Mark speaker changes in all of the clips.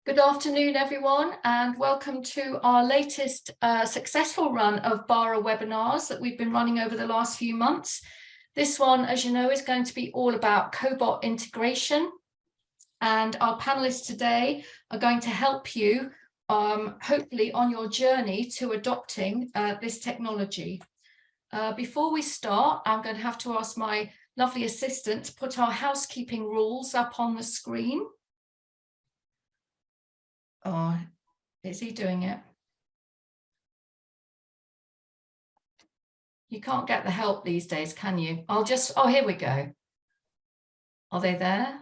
Speaker 1: Good afternoon, everyone, and welcome to our latest successful run of BARA webinars that we've been running over the last few months. This one, as you know, is going to be all about Cobot integration, and our panelists today are going to help you, hopefully, on your journey to adopting this technology. Before we start, I'm going to have to ask my lovely assistant to put our housekeeping rules up on the screen. Oh, is he doing it? You can't get the help these days, can you? Oh, here we go. Are they there?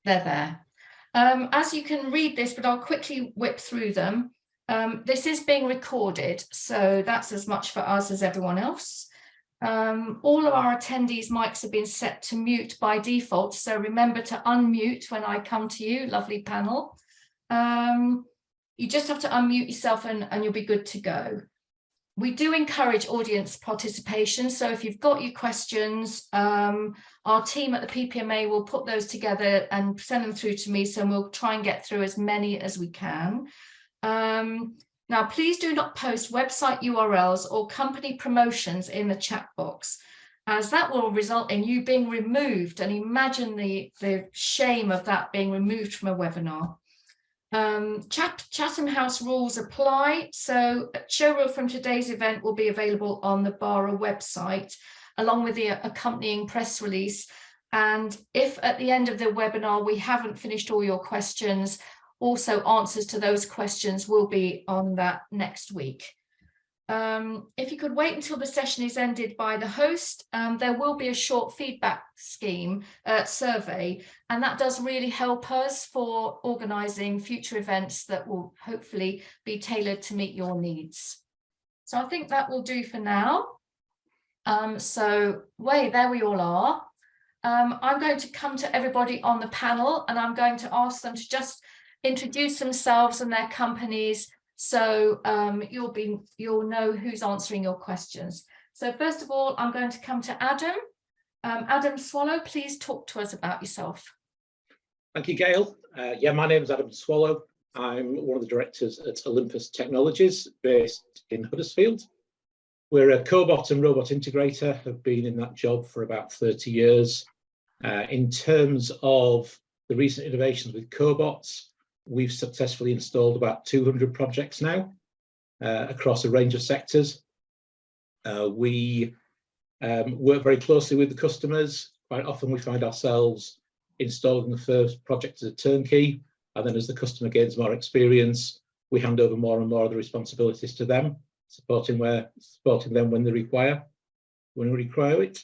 Speaker 1: They're there. As you can read this, but I'll quickly whip through them. This is being recorded, so that's as much for us as everyone else. All of our attendees' mics have been set to mute by default, so remember to unmute when I come to you, lovely panel. You just have to unmute yourself and you'll be good to go. We do encourage audience participation, so if you've got your questions, our team at the PPMA will put those together and send them through to me, so we'll try and get through as many as we can. Now, please do not post website URLs or company promotions in the chat box, as that will result in you being removed. And imagine the shame of that being removed from a webinar. Chatham House rules apply. So a show reel from today's event will be available on the BARA website, along with the accompanying press release. And if at the end of the webinar we haven't finished all your questions, also answers to those questions will be on that next week. If you could wait until the session is ended by the host, there will be a short feedback scheme survey, and that does really help us for organising future events that will hopefully be tailored to meet your needs. So I think that will do for now. There we all are. I'm going to come to everybody on the panel, and I'm going to ask them to just introduce themselves and their companies, so you'll know who's answering your questions. So first of all, I'm going to come to Adam. Adam Swallow, please talk to us about yourself.
Speaker 2: Thank you, Gail. My name is Adam Swallow. I'm one of the directors at Olympus Technologies, based in Huddersfield. We're a cobot and robot integrator, have been in that job for about 30 years. In terms of the recent innovations with cobots, we've successfully installed about 200 projects now across a range of sectors. We work very closely with the customers. Quite often we find ourselves installing the first project as a turnkey, and then as the customer gains more experience, we hand over more and more of the responsibilities to them, supporting them when they require it.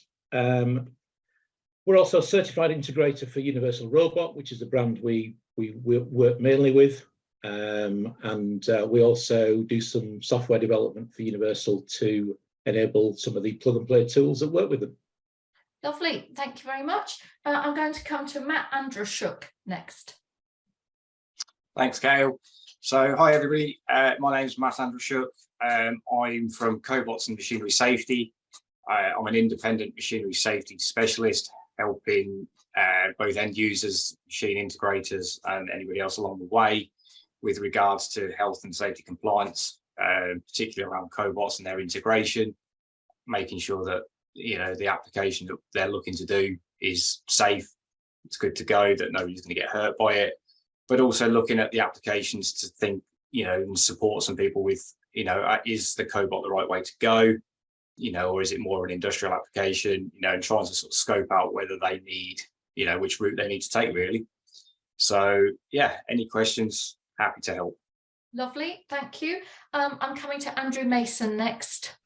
Speaker 2: We're also a certified integrator for Universal Robot, which is a brand we work mainly with, and we also do some software development for Universal to enable some of the plug-and-play tools that work with them.
Speaker 1: Lovely, thank you very much. I'm going to come to Matt Andrushuk next.
Speaker 3: Thanks, Gail. So, hi everybody. My name is Matt Andrushuk. I'm from Cobots and Machinery Safety. I'm an independent machinery safety specialist, helping both end users, machine integrators, and anybody else along the way with regards to health and safety compliance, particularly around cobots and their integration, making sure that the application that they're looking to do is safe, it's good to go, that nobody's going to get hurt by it, but also looking at the applications to think, and support some people with, is the cobot the right way to go? Or is it more of an industrial application, and trying to sort of scope out whether they need, which route they need to take, really. So, yeah, any questions, happy to help.
Speaker 1: Lovely, thank you. I'm coming to Andrew Mason next.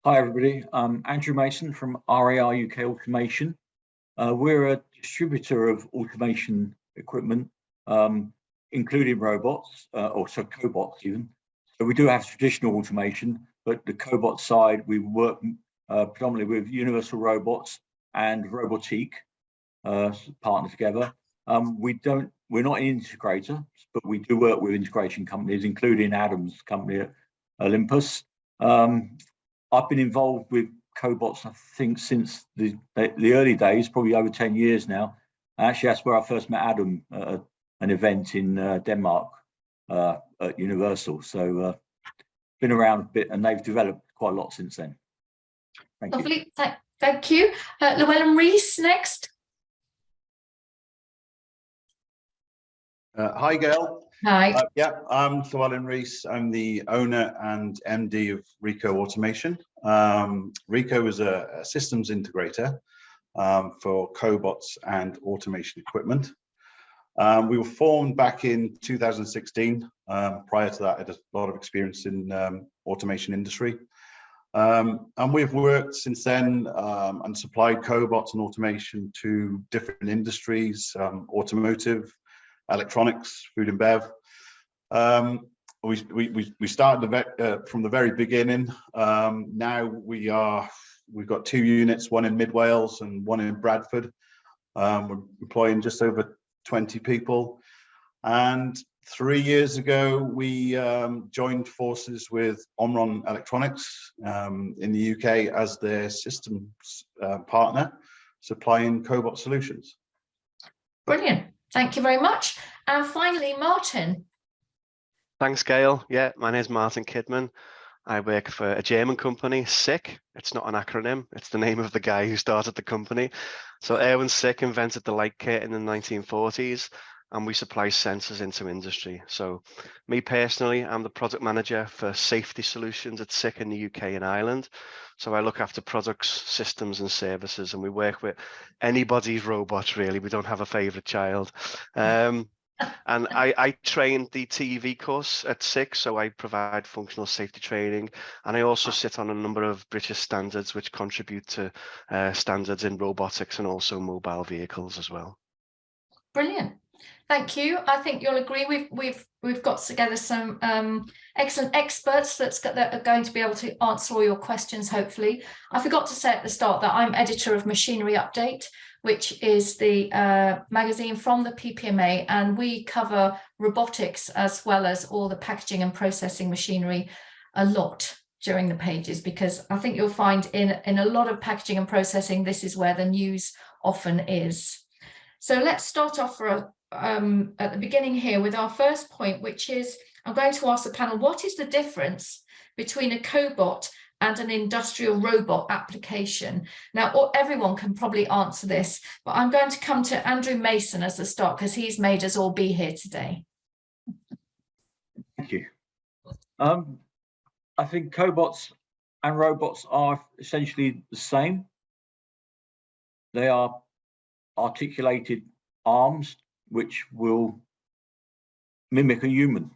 Speaker 4: Hi, everybody. I'm Andrew Mason from RAR UK Automation. We're a distributor of automation equipment, including robots, also cobots even. So we do have traditional automation, but the cobot side, we work predominantly with Universal Robots and Robotique partner together. We're not an integrator, but we do work with integration companies, including Adam's company at Olympus. I've been involved with cobots, I think, since the early days, probably over 10 years now. Actually, that's where I first met Adam at an event in Denmark at Universal. So been around a bit, and they've developed quite a lot since then. Thank you.
Speaker 1: Lovely. Thank you. Llewellyn Rees next.
Speaker 5: Hi, Gail.
Speaker 1: Hi.
Speaker 5: Yeah, I'm Llewellyn Rees. I'm the owner and MD of Rico Automation. Rico is a systems integrator for cobots and automation equipment. We were formed back in 2016. Prior to that, I had a lot of experience in automation industry. And we've worked since then and supplied cobots and automation to different industries, automotive, electronics, food and bev. We started from the very beginning. Now we've got 2 units, one in Mid Wales and one in Bradford. We're employing just over 20 people. And 3 years ago, we joined forces with Omron Electronics in the UK as their systems partner, supplying Cobot solutions.
Speaker 1: Brilliant. Thank you very much. And finally, Martin.
Speaker 6: Thanks, Gail. Yeah, my name is Martin Kidman. I work for a German company, SICK. It's not an acronym. It's the name of the guy who started the company. So Erwin SICK invented the light kit in the 1940s, and we supply sensors into industry. So me personally, I'm the product manager for safety solutions at SICK in the UK and Ireland. So I look after products, systems and services, and we work with anybody's robot, really. We don't have a favorite child. And I trained the TV course at SICK, so I provide functional safety training, and I also sit on a number of British standards which contribute to standards in robotics and also mobile vehicles as well.
Speaker 1: Brilliant. Thank you. I think you'll agree we've got together some excellent experts that are going to be able to answer all your questions, hopefully. I forgot to say at the start that I'm editor of Machinery Update, which is the magazine from the PPMA, and we cover robotics as well as all the packaging and processing machinery a lot during the pages, because I think you'll find in a lot of packaging and processing, this is where the news often is. So let's start off at the beginning here with our first point, which is I'm going to ask the panel, what is the difference between a cobot and an industrial robot application? Now, everyone can probably answer this, but I'm going to come to Andrew Mason as the start because he's made us all be here today.
Speaker 4: Thank you. I think cobots and robots are essentially the same. They are articulated arms which will mimic a human.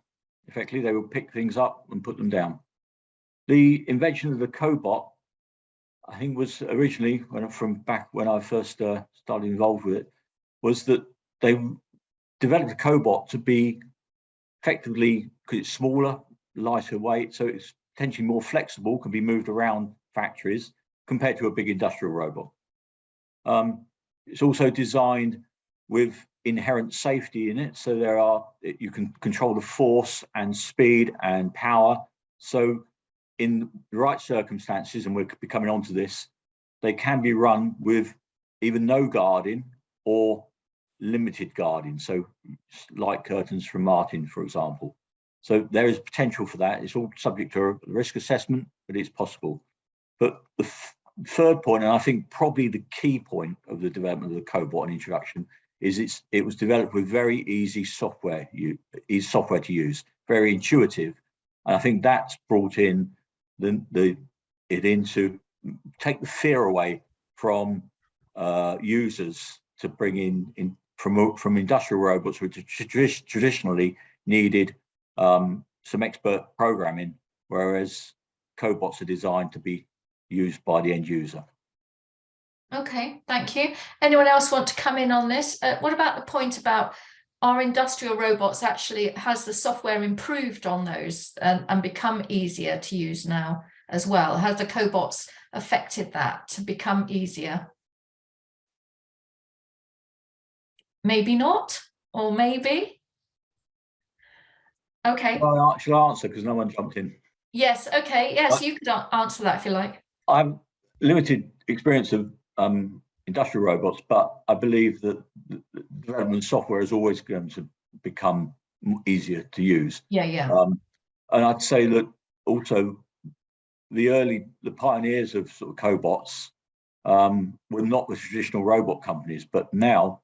Speaker 4: Effectively, they will pick things up and put them down. The invention of the Cobot, I think, was originally when I first started involved with it, was that they developed a Cobot to be effectively, because it's smaller, lighter weight, so it's potentially more flexible, can be moved around factories compared to a big industrial robot. It's also designed with inherent safety in it, so you can control the force and speed and power. So in the right circumstances, and we're coming on to this, they can be run with either no guarding or limited guarding, so light curtains from Martin, for example. So there is potential for that. It's all subject to a risk assessment, but it's possible. But the third point, and I think probably the key point of the development of the Cobot and introduction, is it was developed with very easy software to use, very intuitive. And I think that's brought in it to take the fear away from users, to bring in from industrial robots, which traditionally needed some expert programming, whereas cobots are designed to be used by the end user.
Speaker 1: Okay, thank you. Anyone else want to come in on this? What about the point about our industrial robots actually, has the software improved on those and become easier to use now as well? Has the cobots affected that to become easier? Maybe not, or maybe. Okay.
Speaker 4: Shall I answer, because no one jumped in?
Speaker 1: Yes, okay, yes, you could answer that if you like.
Speaker 4: I'm limited experience of industrial robots, but I believe that development software is always going to become easier to use.
Speaker 1: Yeah.
Speaker 4: And I'd say that also the pioneers of sort of cobots were not the traditional robot companies, but now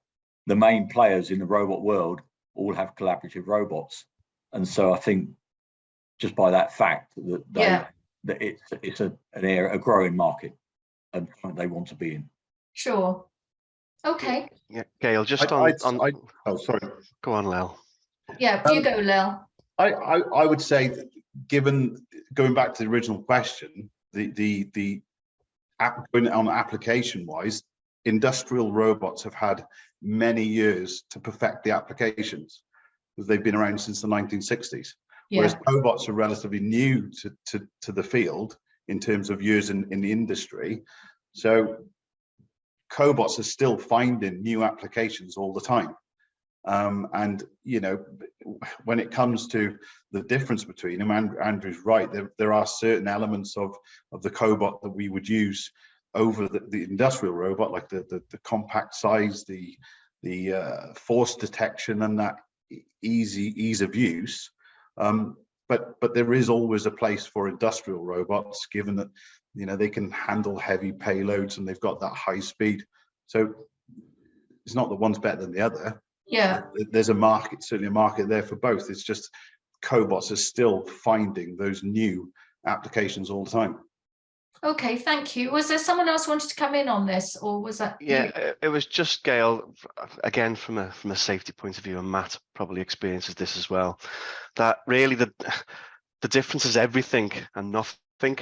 Speaker 4: the main players in the robot world all have collaborative robots. And so I think just by that fact that it's a growing market and they want to be in.
Speaker 1: Sure. Okay.
Speaker 6: Yeah, Gail, just
Speaker 5: oh, sorry.
Speaker 6: Go on, Lel.
Speaker 1: Yeah, you go, Lel.
Speaker 5: I would say that given going back to the original question, the going on application wise, industrial robots have had many years to perfect the applications because they've been around since the 1960s. Whereas cobots are relatively new to the field in terms of years in the industry. So cobots are still finding new applications all the time. And, you know, when it comes to the difference between them, Andrew's right, there are certain elements of the cobot that we would use over the industrial robot, like the compact size, the force detection and that ease of use. But there is always a place for industrial robots, given that, you know, they can handle heavy payloads and they've got that high speed. So it's not that one's better than the other.
Speaker 1: Yeah.
Speaker 5: There's a market, certainly a market there for both. It's just cobots are still finding those new applications all the time.
Speaker 1: Okay, thank you. Was there someone else wanted to come in on this, or was that?
Speaker 6: Yeah, it was just Gail, again, from a safety point of view, and Matt probably experiences this as well, that really the difference is everything and nothing.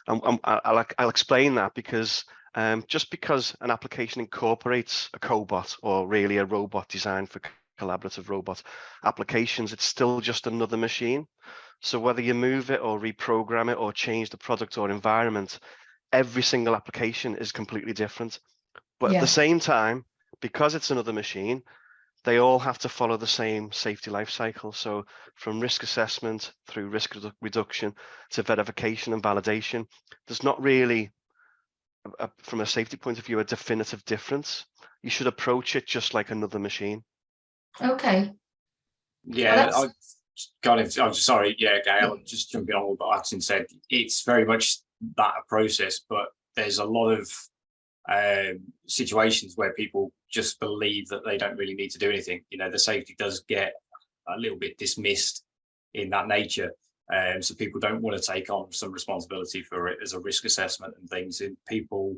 Speaker 6: I'll explain that because just because an application incorporates a cobot or really a robot designed for collaborative robot applications, it's still just another machine. So whether you move it or reprogram it or change the product or environment, every single application is completely different. But at the same time, because it's another machine, they all have to follow the same safety life cycle. So from risk assessment through risk reduction to verification and validation, there's not really, from a safety point of view, a definitive difference. You should approach it just like another machine.
Speaker 1: Okay.
Speaker 3: Yeah, I'm sorry. Yeah, Gail, just jumping on what Martin said. It's very much that process, but there's a lot of situations where people just believe that they don't really need to do anything. You know, the safety does get a little bit dismissed in that nature. So people don't want to take on some responsibility for it as a risk assessment and things. And people,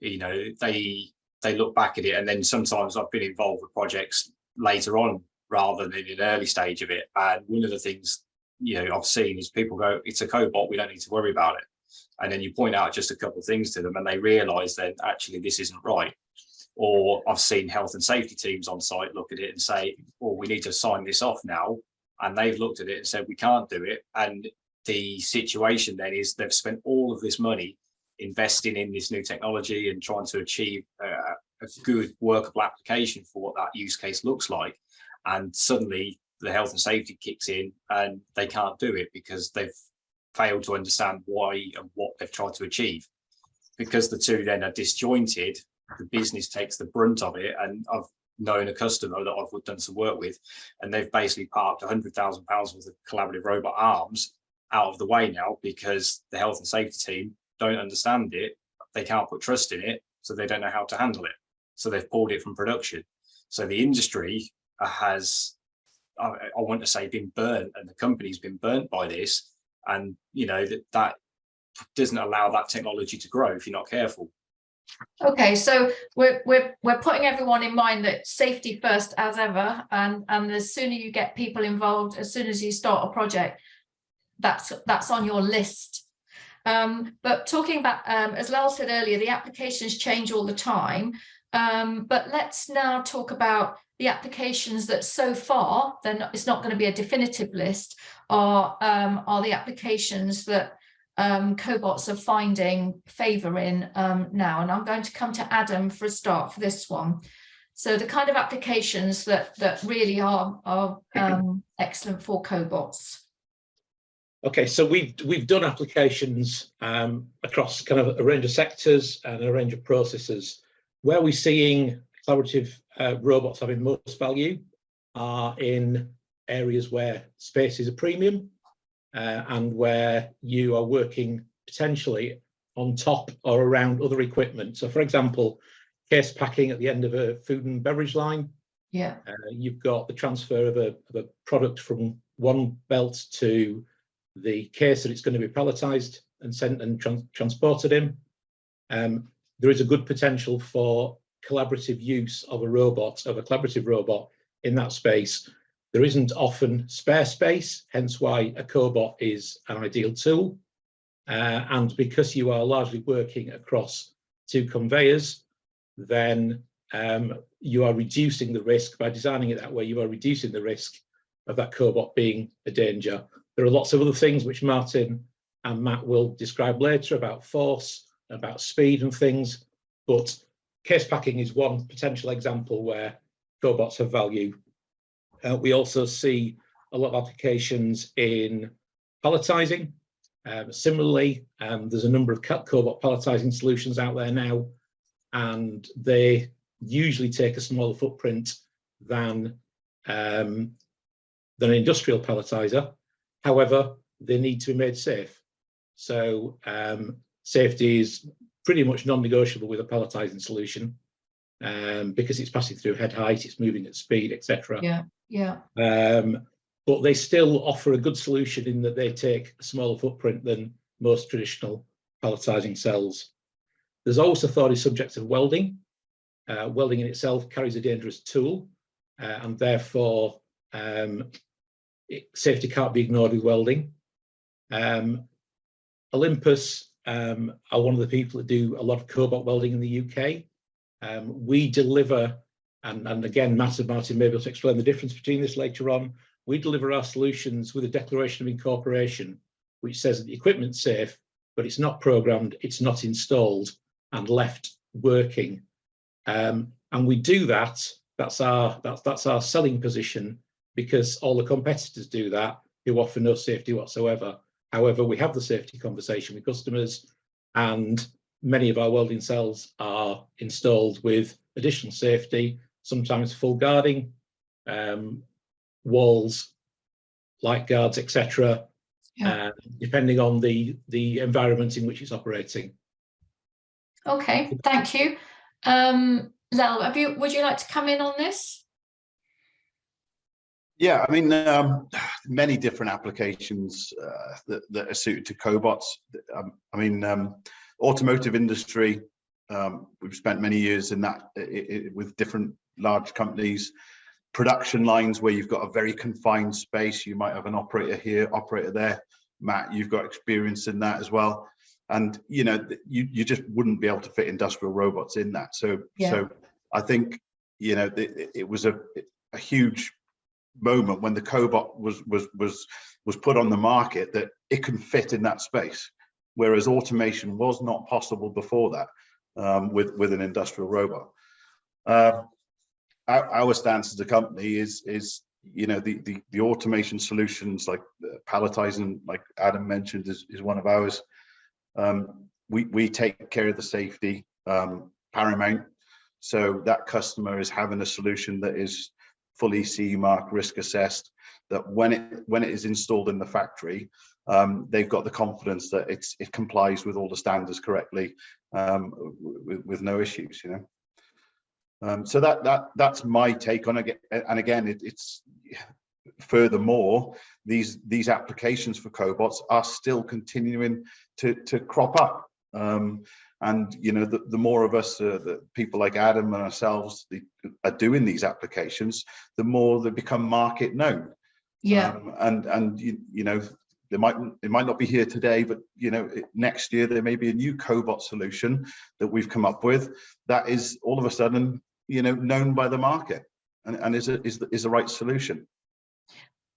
Speaker 3: you know, they look back at it, and then sometimes I've been involved with projects later on rather than in an early stage of it. And one of the things, you know, I've seen is people go, it's a cobot, we don't need to worry about it. And then you point out just a couple of things to them and they realize that actually this isn't right. Or I've seen health and safety teams on site look at it and say, well, we need to sign this off now. And they've looked at it and said, we can't do it. And the situation then is they've spent all of this money investing in this new technology and trying to achieve a good workable application for what that use case looks like. And suddenly the health and safety kicks in and they can't do it because they've failed to understand why and what they've tried to achieve. Because the two then are disjointed, the business takes the brunt of it. And I've known a customer that I've done some work with, and they've basically parked £100,000 worth of collaborative robot arms out of the way now because the health and safety team don't understand it. They can't put trust in it, so they don't know how to handle it. So they've pulled it from production. So the industry has, I want to say, been burnt, and the company's been burnt by this. And you know that doesn't allow that technology to grow if you're not careful.
Speaker 1: Okay, so we're putting everyone in mind that safety first as ever, and the sooner you get people involved, as soon as you start a project, that's on your list. But talking about, as Lal said earlier, the applications change all the time. But let's now talk about the applications that so far, it's not going to be a definitive list, are the applications that cobots are finding favour in now. And I'm going to come to Adam for a start for this one. So the kind of applications that really are excellent for cobots.
Speaker 2: Okay, so we've done applications across kind of a range of sectors and a range of processes. Where we're seeing collaborative robots having most value are in areas where space is a premium and where you are working potentially on top or around other equipment. So, for example, case packing at the end of a food and beverage line.
Speaker 1: Yeah.
Speaker 2: You've got the transfer of a product from one belt to the case that it's going to be palletized and sent and transported in. There is a good potential for collaborative use of a collaborative robot in that space. There isn't often spare space, hence why a Cobot is an ideal tool. And because you are largely working across two conveyors, then you are reducing the risk by designing it that way. You are reducing the risk of that Cobot being a danger. There are lots of other things which Martin and Matt will describe later about force, about speed and things, but case packing is one potential example where Cobots have value. We also see a lot of applications in palletizing. Similarly, there's a number of Cobot palletizing solutions out there now, and they usually take a smaller footprint than an industrial palletizer. However, they need to be made safe. So safety is pretty much non-negotiable with a palletizing solution because it's passing through head height, it's moving at speed, etc.
Speaker 1: Yeah, yeah.
Speaker 2: But they still offer a good solution in that they take a smaller footprint than most traditional palletizing cells. There's also thought is subject of welding. Welding in itself carries a dangerous tool, and therefore safety can't be ignored with welding. Olympus are one of the people that do a lot of Cobot welding in the UK. We deliver, and again, Matt and Martin may be able to explain the difference between this later on. We deliver our solutions with a declaration of incorporation, which says that the equipment's safe, but it's not programmed, it's not installed and left working. And we do that. That's our selling position, because all the competitors do that, who offer no safety whatsoever. However, we have the safety conversation with customers, and many of our welding cells are installed with additional safety, sometimes full guarding, walls, light guards, etc., depending on the environment in which it's operating.
Speaker 1: Okay, thank you. Lel, would you like to come in on this?
Speaker 5: Yeah, I mean, many different applications that are suited to Cobots. I mean, automotive industry, we've spent many years in that with different large companies. Production lines where you've got a very confined space. You might have an operator here, operator there. Matt, you've got experience in that as well. And, you know, you just wouldn't be able to fit industrial robots in that. So I think, you know, it was a huge moment when the Cobot was put on the market, that it can fit in that space, whereas automation was not possible before that with an industrial robot. Our stance as a company is you know, the automation solutions like palletizing, like Adam mentioned, is one of ours. We take care of the safety paramount, so that customer is having a solution that is fully CE marked, risk assessed, that when it is installed in the factory, they've got the confidence that it complies with all the standards correctly, with no issues, you know. So that's my take on it. And again, it's furthermore, these applications for Cobots are still continuing to crop up. And you know, the more of us, the people like Adam and ourselves are doing these applications, the more they become market known.
Speaker 1: Yeah.
Speaker 5: And you know, it might not be here today, but you know, next year there may be a new Cobot solution that we've come up with that is all of a sudden, you know, known by the market and is the right solution.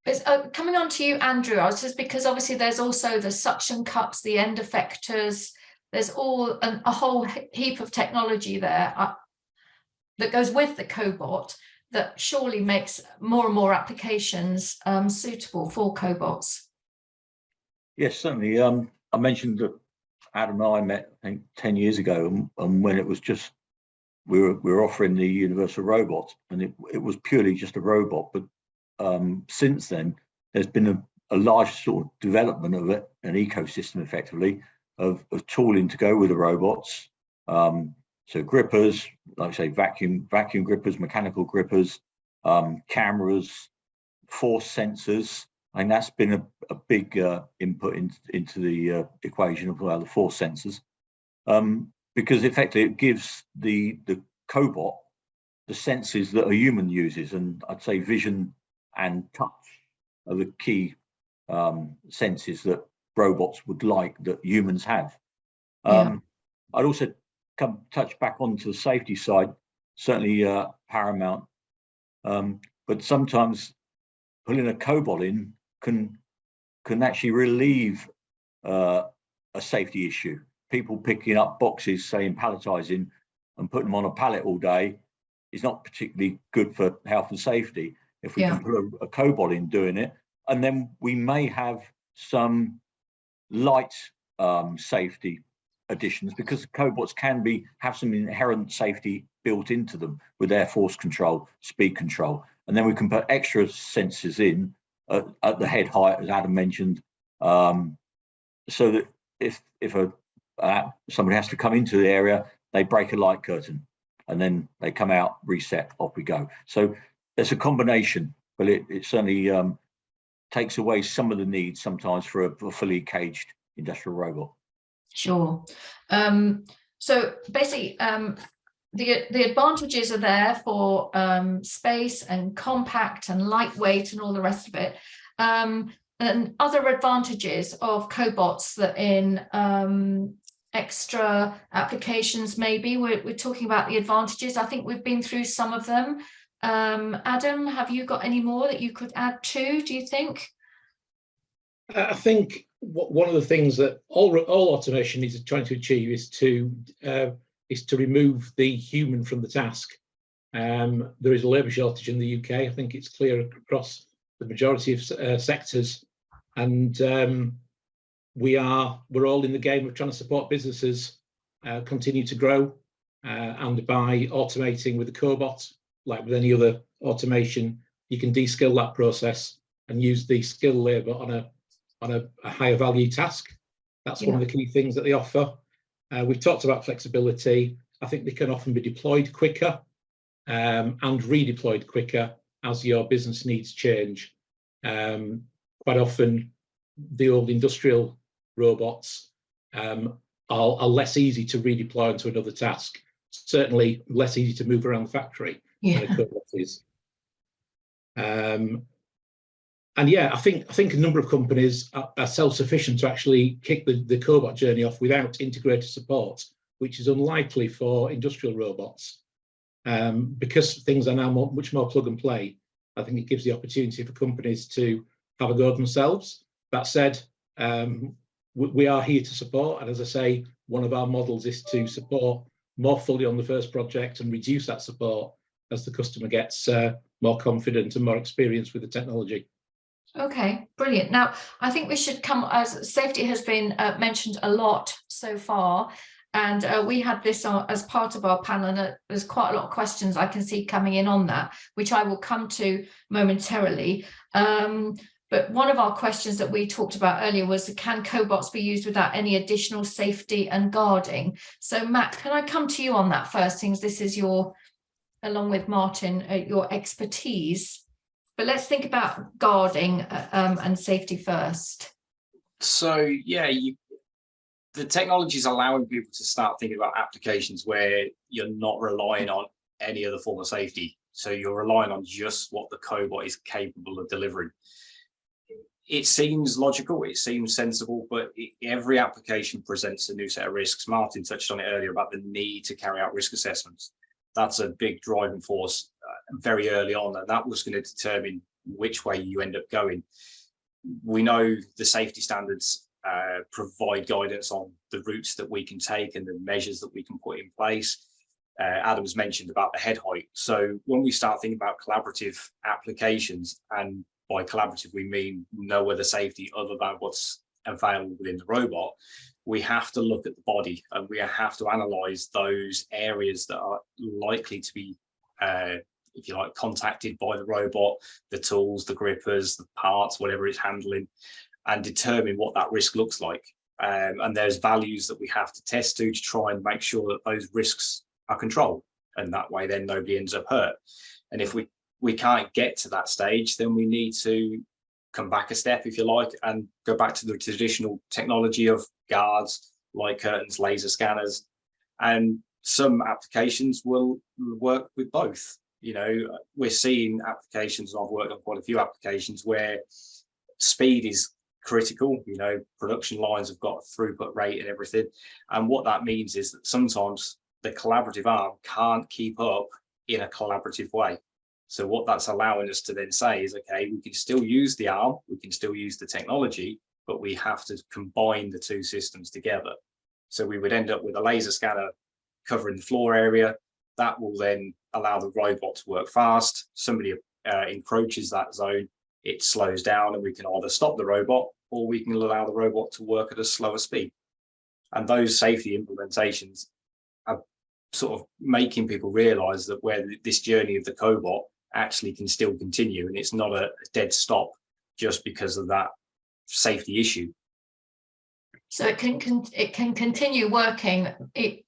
Speaker 1: It's, coming on to you, Andrew, I was just, because obviously there's also the suction cups, the end effectors, there's a whole heap of technology there that goes with the Cobot that surely makes more and more applications suitable for Cobots.
Speaker 4: Yes, certainly. I mentioned that Adam and I met, I think, 10 years ago, and when it was just we were offering the universal robot, and it was purely just a robot. But since then, there's been a large sort of development of it, an ecosystem effectively of tooling to go with the robots. So grippers, like I say, vacuum grippers, mechanical grippers, cameras, force sensors. I think that's been a big input into the equation of the force sensors, because effectively it gives the Cobot the senses that a human uses, and I'd say vision and touch are the key senses that robots would like that humans have. I'd also touch back onto the safety side, certainly paramount, but sometimes putting a Cobot in can actually relieve a safety issue. People picking up boxes, say in palletizing, and putting them on a pallet all day is not particularly good for health and safety. If we can put a Cobot in doing it, and then we may have some light safety additions, because Cobots can have some inherent safety built into them with their force control, speed control, and then we can put extra sensors in at the head height, as Adam mentioned, so that if somebody has to come into the area, they break a light curtain, and then they come out, reset, off we go. So there's a combination, but it certainly takes away some of the needs sometimes for a fully caged industrial robot.
Speaker 1: Sure. So basically, the advantages are there for space and compact and lightweight and all the rest of it. And other advantages of Cobots that in extra applications, maybe we're talking about the advantages. I think we've been through some of them. Adam, have you got any more that you could add to, do you think?
Speaker 2: I think one of the things that all automation is trying to achieve is to remove the human from the task. There is a labour shortage in the UK. I think it's clear across the majority of sectors, and we're all in the game of trying to support businesses continue to grow, and by automating with the Cobot, like with any other automation, you can de-skill that process and use the skilled labour on a higher value task. That's one of the key things that they offer. We've talked about flexibility. I think they can often be deployed quicker and redeployed quicker as your business needs change. Quite often, the old industrial robots are less easy to redeploy into another task. Certainly less easy to move around the factory than a Cobot is. And yeah, I think a number of companies are self-sufficient to actually kick the Cobot journey off without integrated support, which is unlikely for industrial robots. Because things are now much more plug and play, I think it gives the opportunity for companies to have a go themselves. That said, we are here to support, and as I say, one of our models is to support more fully on the first project and reduce that support as the customer gets more confident and more experience with the technology.
Speaker 1: Okay, brilliant. Now, I think we should come, as safety has been mentioned a lot so far, and we had this as part of our panel, and there's quite a lot of questions I can see coming in on that, which I will come to momentarily. But one of our questions that we talked about earlier was, can Cobots be used without any additional safety and guarding? So Matt, can I come to you on that first, since this is your, along with Martin, your expertise? But let's think about guarding and safety first.
Speaker 3: So yeah, the technology is allowing people to start thinking about applications where you're not relying on any other form of safety. So you're relying on just what the Cobot is capable of delivering. It seems logical, it seems sensible, but every application presents a new set of risks. Martin touched on it earlier about the need to carry out risk assessments. That's a big driving force very early on, and that was going to determine which way you end up going. We know the safety standards provide guidance on the routes that we can take and the measures that we can put in place. Adam's mentioned about the head height. So when we start thinking about collaborative applications, and by collaborative we mean no other safety other than what's available within the robot, we have to look at the body and we have to analyze those areas that are likely to be, if you like, contacted by the robot, the tools, the grippers, the parts, whatever it's handling, and determine what that risk looks like. And there's values that we have to test to try and make sure that those risks are controlled. And that way, then nobody ends up hurt. And if we can't get to that stage, then we need to come back a step, if you like, and go back to the traditional technology of guards, light curtains, laser scanners. And some applications will work with both. You know, we're seeing applications, and I've worked on quite a few applications where speed is critical. You know, production lines have got a throughput rate and everything. And what that means is that sometimes the collaborative arm can't keep up in a collaborative way. So what that's allowing us to then say is, okay, we can still use the arm, we can still use the technology, but we have to combine the two systems together. So we would end up with a laser scanner covering the floor area. That will then allow the robot to work fast. Somebody encroaches that zone, it slows down, and we can either stop the robot or we can allow the robot to work at a slower speed. And those safety implementations are sort of making people realize that where this journey of the Cobot actually can still continue, and it's not a dead stop just because of that safety issue. So
Speaker 1: it can continue working. It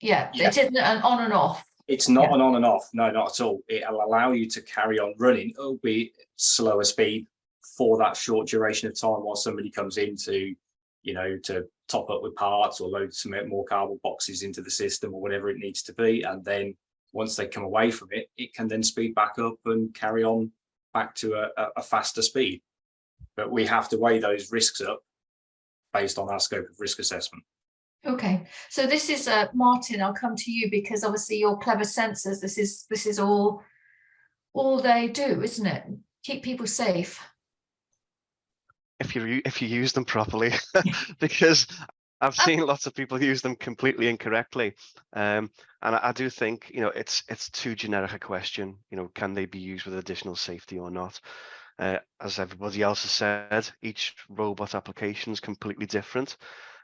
Speaker 1: isn't an on and off.
Speaker 3: It's not an on and off. No, not at all. It'll allow you to carry on running, albeit slower speed, for that short duration of time while somebody comes in to, you know, to top up with parts or load some more cardboard boxes into the system or whatever it needs to be. And then once they come away from it, it can then speed back up and carry on back to a faster speed. But we have to weigh those risks up based on our scope of risk assessment.
Speaker 1: Okay, so this is Martin, I'll come to you because obviously your clever sensors, this is all they do, isn't it? Keep people safe.
Speaker 6: If you use them properly, because I've seen lots of people use them completely incorrectly, and I do think, you know, it's too generic a question. You know, can they be used with additional safety or not? As everybody else has said, each robot application is completely different.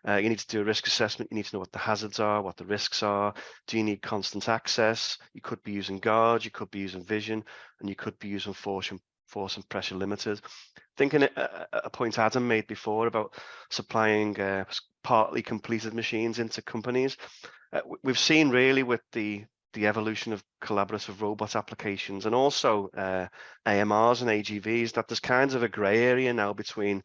Speaker 6: You need to do a risk assessment. You need to know what the hazards are, what the risks are. Do you need constant access? You could be using guards, you could be using vision, and you could be using force and pressure limiters. Thinking a point Adam made before about supplying partly completed machines into companies, we've seen really with the evolution of collaborative robot applications and also AMRs and AGVs that there's kind of a grey area now between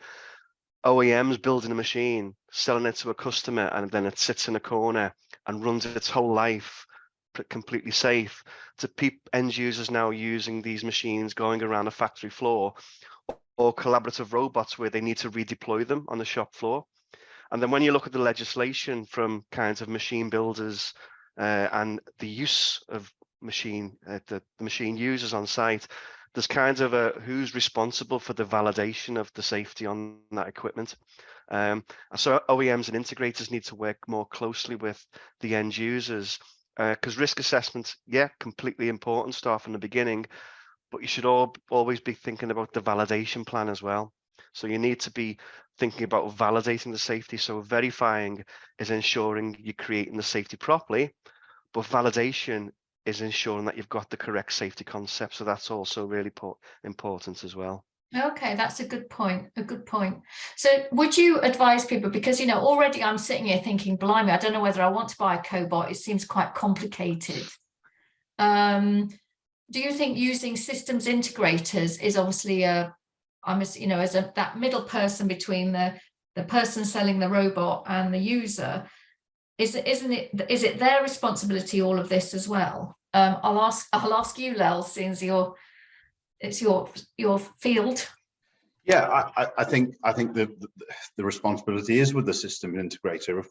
Speaker 6: OEMs building a machine, selling it to a customer, and then it sits in a corner and runs its whole life completely safe, to end users now using these machines going around a factory floor, or collaborative robots where they need to redeploy them on the shop floor. And then when you look at the legislation from kinds of machine builders and the use of the machine users on site, there's kind of a who's responsible for the validation of the safety on that equipment. So OEMs and integrators need to work more closely with the end users, because risk assessment, completely important stuff from the beginning, but you should always be thinking about the validation plan as well. So you need to be thinking about validating the safety. So verifying is ensuring you're creating the safety properly, but validation is ensuring that you've got the correct safety concept. So that's also really important as well.
Speaker 1: Okay, that's a good point. So would you advise people, because, you know, already I'm sitting here thinking, blimey, I don't know whether I want to buy a Cobot. It seems quite complicated. Do you think using systems integrators is obviously that middle person between the person selling the robot and the user? Is it their responsibility, all of this as well? I'll ask you, Lel, since it's your field.
Speaker 5: Yeah, I think the responsibility is with the system integrator.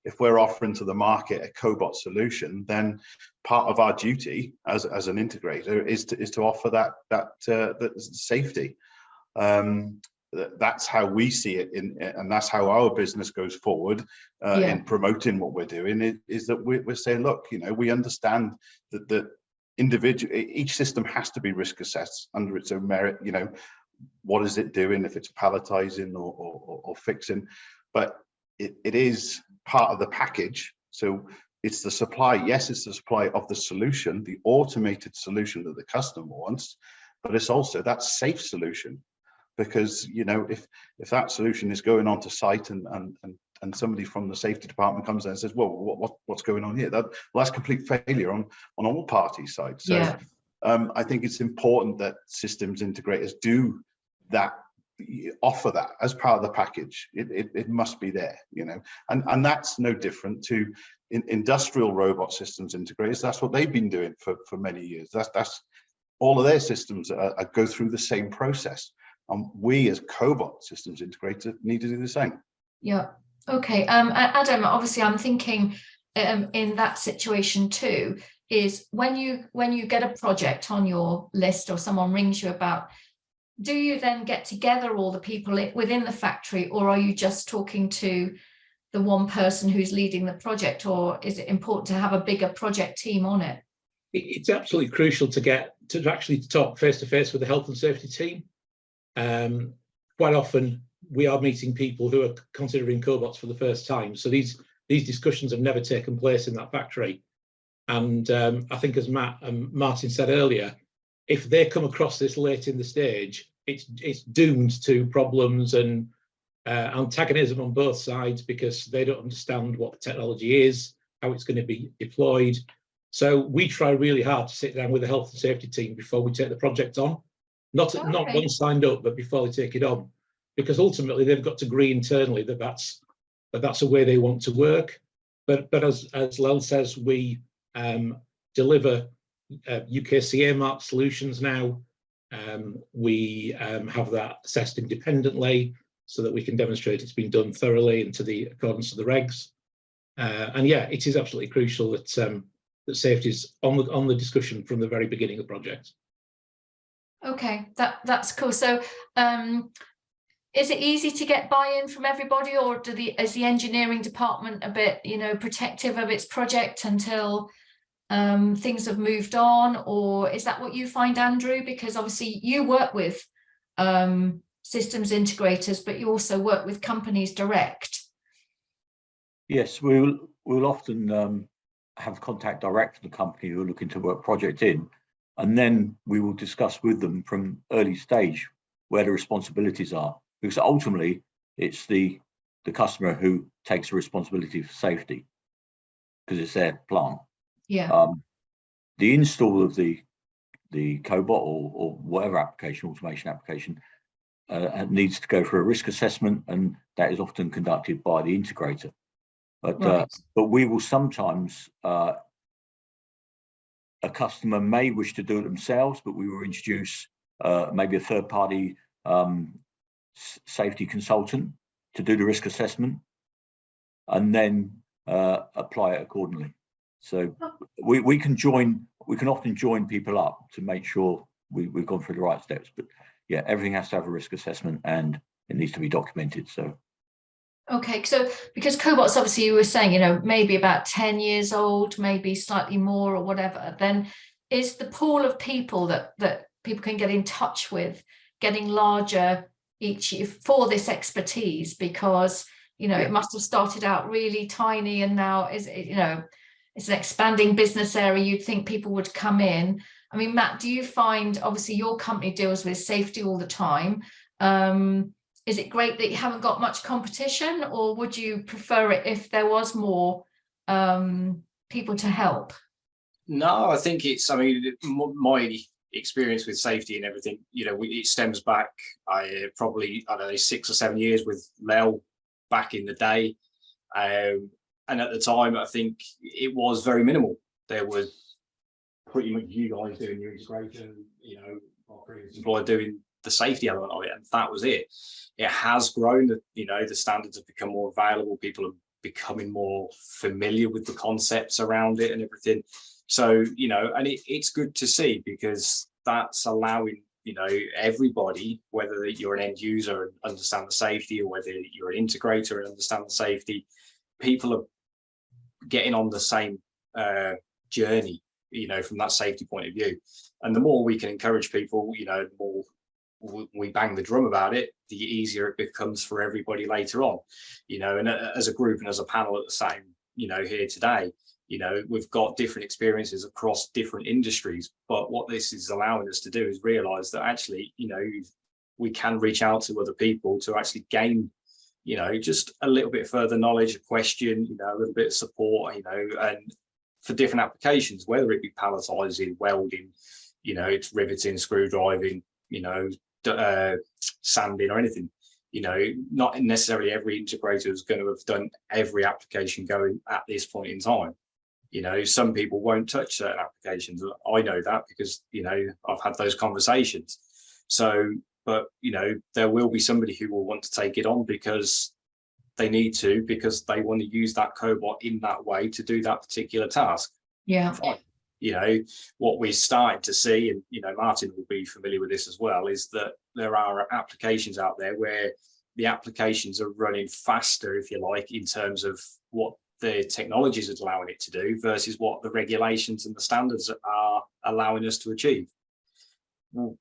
Speaker 5: If we're offering to the market a Cobot solution, then part of our duty as an integrator is to offer that safety. That's how we see it, and that's how our business goes forward in promoting what we're doing. Is that we're saying, look, you know, we understand that each system has to be risk assessed under its own merit. You know, what is it doing, if it's palletizing or fixing, but it is part of the package. So it's the supply. Yes, it's the supply of the solution, the automated solution that the customer wants, but it's also that safe solution. Because, you know, if that solution is going on to site and somebody from the safety department comes in and says, well, what's going on here? That's complete failure on all parties' sides. So
Speaker 1: Yeah.
Speaker 5: I think it's important that systems integrators do that, offer that as part of the package. It must be there, you know, and that's no different to industrial robot systems integrators. That's what they've been doing for many years. That's all of their systems go through the same process. We as Cobot systems integrator need to do the same.
Speaker 1: Yeah. Okay. Adam, obviously I'm thinking in that situation too, is when you get a project on your list or someone rings you about, do you then get together all the people within the factory, or are you just talking to the one person who's leading the project, or is it important to have a bigger project team on it?
Speaker 2: It's absolutely crucial to actually talk face to face with the health and safety team. Quite often we are meeting people who are considering cobots for the first time. So these discussions have never taken place in that factory. And I think, as Matt and Martin said earlier, if they come across this late in the stage, it's doomed to problems and antagonism on both sides, because they don't understand what the technology is, how it's going to be deployed. So we try really hard to sit down with the health and safety team before we take the project on. Not once signed up, but before they take it on, because ultimately they've got to agree internally that that's a way they want to work. But as Lel says, we deliver UKCA marked solutions now. We have that assessed independently so that we can demonstrate it's been done thoroughly and to the accordance to the regs. And yeah, it is absolutely crucial that that safety is on the discussion from the very beginning of the project. Okay, that's cool. So is it easy to get buy-in from everybody, or is the engineering department a bit, you know, protective of its project until things have moved on? Or is that what you find, Andrew? Because obviously you work with systems integrators, but you also work with companies direct.
Speaker 4: Yes, we'll often have contact direct with the company who are looking to work project in, and then we will discuss with them from early stage where the responsibilities are, because ultimately it's the customer who takes the responsibility for safety, because it's their plant.
Speaker 1: Yeah.
Speaker 4: The install of the Cobot or whatever automation application needs to go through a risk assessment, and that is often conducted by the integrator. But
Speaker 1: right.
Speaker 4: But we will sometimes, a customer may wish to do it themselves, but we will introduce maybe a third-party safety consultant to do the risk assessment, and then apply it accordingly. So we can often join people up to make sure we've gone through the right steps. But yeah, everything has to have a risk assessment and it needs to be documented. So.
Speaker 1: Okay, so because Cobots, obviously you were saying, you know, maybe about 10 years old, maybe slightly more or whatever, then is the pool of people that people can get in touch with getting larger each year for this expertise? Because, you know, it must have started out really tiny and now you know, it's an expanding business area. You'd think people would come in. I mean, Matt, do you find, obviously your company deals with safety all the time. Is it great that you haven't got much competition, or would you prefer it if there was more people to help?
Speaker 3: No, I think I mean, my experience with safety and everything, you know, it stems back probably, I don't know, 6 or 7 years with Lel back in the day. And at the time, I think it was very minimal. There was pretty much you guys doing your integration, you know, our previous employer doing the safety element of it, and that was it. It has grown, you know, the standards have become more available, people are becoming more familiar with the concepts around it and everything. So, you know, and it's good to see, because that's allowing, you know, everybody, whether you're an end user and understand the safety, or whether you're an integrator and understand the safety, people are getting on the same journey, you know, from that safety point of view. And the more we can encourage people, you know, the more we bang the drum about it, the easier it becomes for everybody later on, and as a group and as a panel at the same, here today, we've got different experiences across different industries, but what this is allowing us to do is realize that actually, we can reach out to other people to actually gain, just a little bit further knowledge, a question, a little bit of support, and for different applications, whether it be palletizing, welding, it's riveting, screw driving, sanding or anything. Not necessarily every integrator is going to have done every application going at this point in time. Some people won't touch certain applications. I know that because, I've had those conversations. So, but, there will be somebody who will want to take it on because they need to, because they want to use that Cobot in that way to do that particular task.
Speaker 1: Yeah.
Speaker 3: Fine. What we're starting to see, and, Martin will be familiar with this as well, is that there are applications out there where the applications are running faster, if you like, in terms of what the technologies are allowing it to do versus what the regulations and the standards are allowing us to achieve.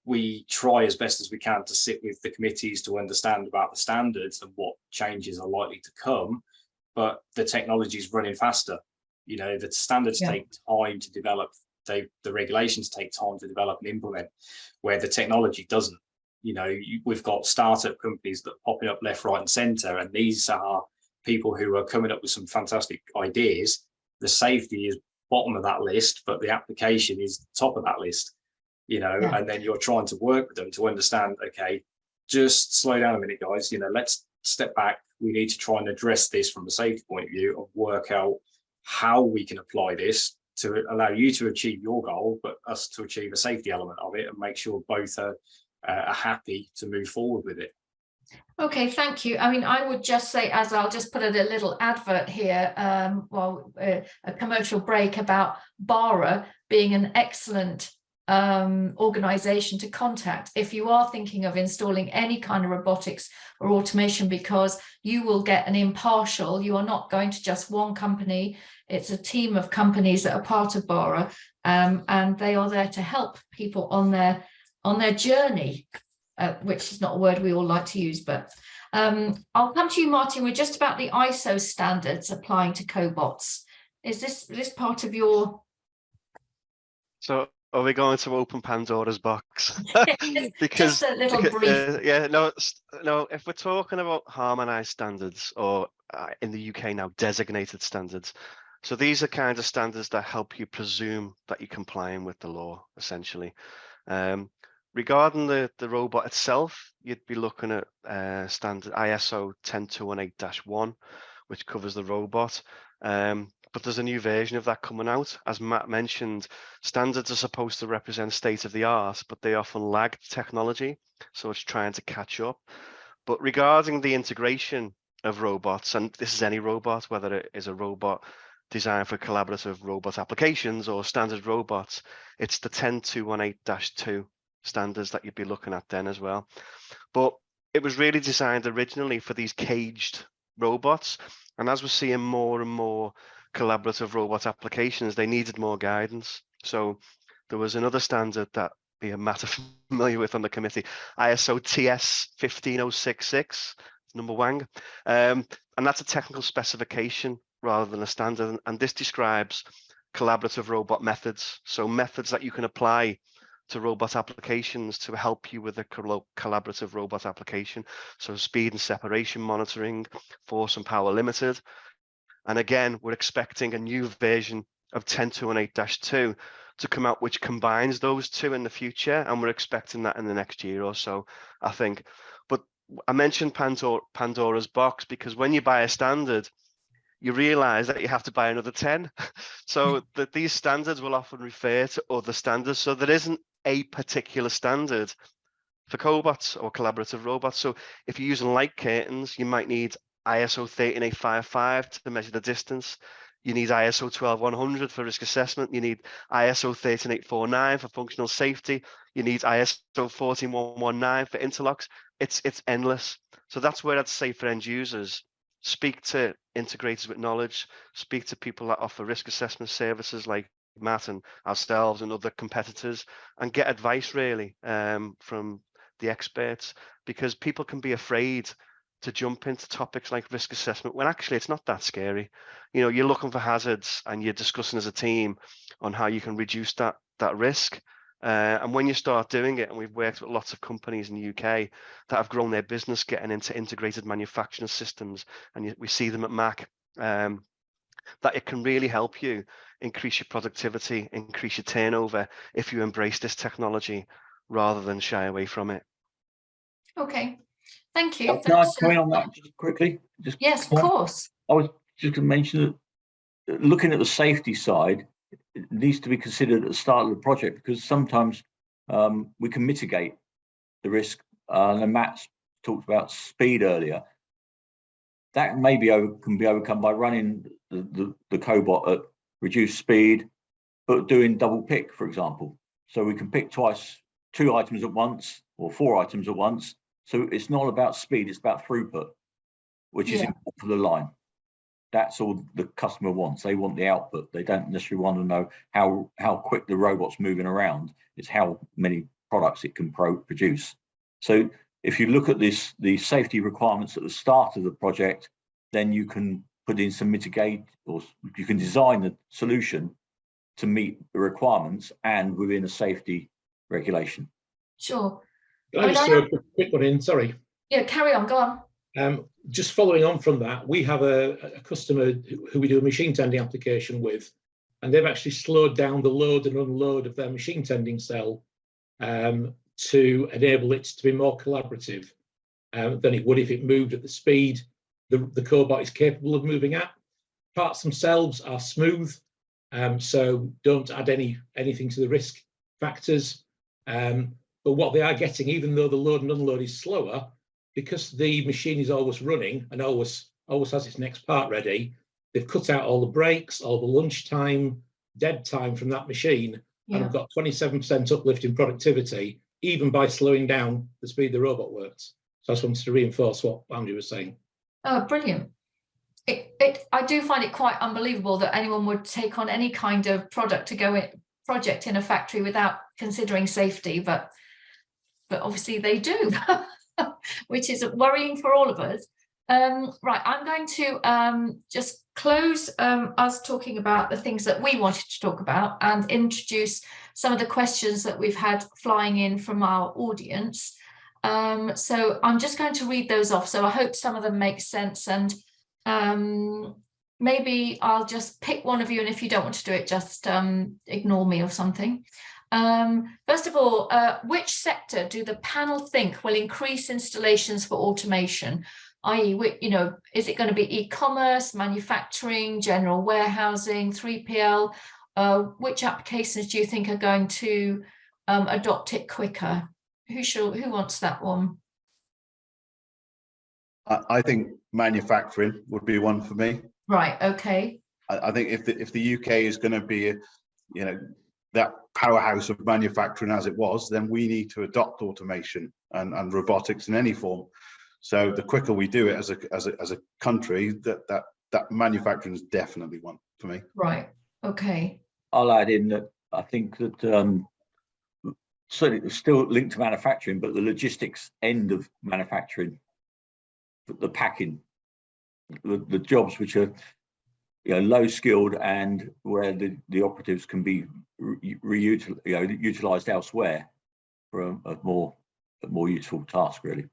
Speaker 3: We try as best as we can to sit with the committees to understand about the standards and what changes are likely to come, but the technology is running faster. The standards take time to develop. The regulations take time to develop and implement, where the technology doesn't. We've got startup companies that are popping up left, right, and centre, and these are people who are coming up with some fantastic ideas. The safety is bottom of that list, but the application is top of that list. And then you're trying to work with them to understand, okay, just slow down a minute, guys. Let's step back. We need to try and address this from a safety point of view and work out how we can apply this to allow you to achieve your goal, but us to achieve a safety element of it and make sure both are happy to move forward with it.
Speaker 1: Okay, thank you. I mean, I would just say, as I'll just put a little advert here, a commercial break about BARA being an excellent organization to contact if you are thinking of installing any kind of robotics or automation, because you will get an impartial, you are not going to just one company, it's a team of companies that are part of BARA, and they are there to help people on their journey, which is not a word we all like to use, but I'll come to you, Martin. We're just about the ISO standards applying to Cobots. Is this part of your...
Speaker 6: So are we going to open Pandora's box?
Speaker 1: Just a little brief.
Speaker 6: No, if we're talking about harmonized standards, or in the UK now, designated standards. So these are kinds of standards that help you presume that you're complying with the law, essentially. Regarding the robot itself, you'd be looking at standard ISO 10218-1, which covers the robot. But there's a new version of that coming out. As Matt mentioned, standards are supposed to represent state of the art, but they often lag technology, so it's trying to catch up. But regarding the integration of robots, and this is any robot, whether it is a robot designed for collaborative robot applications or standard robots, it's the 10218-2 standards that you'd be looking at then as well. But it was really designed originally for these caged robots, and as we're seeing more and more collaborative robot applications, they needed more guidance. So there was another standard that me and Matt are familiar with on the committee, ISO TS 15066, number one, and that's a technical specification rather than a standard, and this describes collaborative robot methods, so methods that you can apply to robot applications to help you with a collaborative robot application. So speed and separation monitoring, force and power limited. And again, we're expecting a new version of 10218-2 to come out, which combines those two in the future. And we're expecting that in the next year or so, I think. But I mentioned Pandora's box because when you buy a standard, you realize that you have to buy another 10. So that these standards will often refer to other standards. So there isn't a particular standard for cobots or collaborative robots. So if you're using light curtains, you might need ISO 13855 to measure the distance. You need ISO 12100 for risk assessment. You need ISO 13849 for functional safety. You need ISO 14119 for interlocks. It's endless. So that's where I'd say for end users, speak to integrators with knowledge, speak to people that offer risk assessment services like Matt and ourselves and other competitors, and get advice really from the experts, because people can be afraid to jump into topics like risk assessment when actually it's not that scary. You know, you're looking for hazards and you're discussing as a team on how you can reduce that risk. And when you start doing it, and we've worked with lots of companies in the UK that have grown their business getting into integrated manufacturing systems, and we see them at Mac, that it can really help you increase your productivity, increase your turnover if you embrace this technology rather than shy away from it.
Speaker 1: Okay, thank you.
Speaker 4: Can I comment on that just quickly?
Speaker 1: Yes, of course.
Speaker 4: I was just going to mention that looking at the safety side, it needs to be considered at the start of the project, because sometimes we can mitigate the risk. And Matt talked about speed earlier. That can be overcome by running the Cobot at reduced speed, but doing double pick, for example. So we can pick 2 items at once or 4 items at once. So it's not about speed, it's about throughput, which is important for the line. That's all the customer wants. They want the output. They don't necessarily want to know how quick the robot's moving around. It's how many products it can produce. So if you look at the safety requirements at the start of the project, then you can put in some mitigate, or you can design the solution to meet the requirements and within a safety regulation.
Speaker 1: Sure.
Speaker 2: Can I just throw a quick one in? Sorry.
Speaker 1: Yeah, carry on, go on.
Speaker 2: Just following on from that, we have a customer who we do a machine tending application with, and they've actually slowed down the load and unload of their machine tending cell to enable it to be more collaborative than it would if it moved at the speed the Cobot is capable of moving at. Parts themselves are smooth, so don't add anything to the risk factors. But what they are getting, even though the load and unload is slower, because the machine is always running and always has its next part ready, they've cut out all the breaks, all the lunch time, dead time from that machine, and have got 27% uplift in productivity, even by slowing down the speed the robot works. So I just wanted to reinforce what Andrew was saying.
Speaker 1: Oh, brilliant. I do find it quite unbelievable that anyone would take on any kind of project in a factory without considering safety, but obviously they do, which is worrying for all of us. Right, I'm going to just close us talking about the things that we wanted to talk about and introduce some of the questions that we've had flying in from our audience. So I'm just going to read those off. So I hope some of them make sense, and maybe I'll just pick one of you, and if you don't want to do it, just ignore me or something. First of all, which sector do the panel think will increase installations for automation? I.e., you know, is it going to be e-commerce, manufacturing, general warehousing, 3PL? Which applications do you think are going to adopt it quicker? Who wants that one?
Speaker 5: I think manufacturing would be one for me.
Speaker 1: Right. Okay.
Speaker 5: I think if the UK is going to be, that powerhouse of manufacturing as it was, then we need to adopt automation and robotics in any form. So the quicker we do it as a country, that manufacturing is definitely one for me. Right.
Speaker 1: Okay.
Speaker 4: I'll add in that I think that certainly it's still linked to manufacturing, but the logistics end of manufacturing, the packing, the jobs which are low skilled and where the operatives can be utilized elsewhere for a more useful task, really.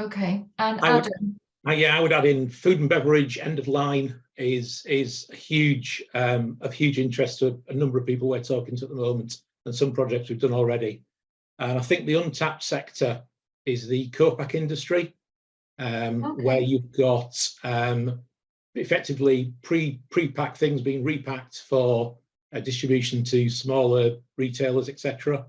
Speaker 1: Okay. And Adam?
Speaker 2: I would add in food and beverage end of line is of huge interest to a number of people we're talking to at the moment, and some projects we've done already. And I think the untapped sector is the co-pack industry, where you've got effectively pre-packed things being repacked for distribution to smaller retailers, etc.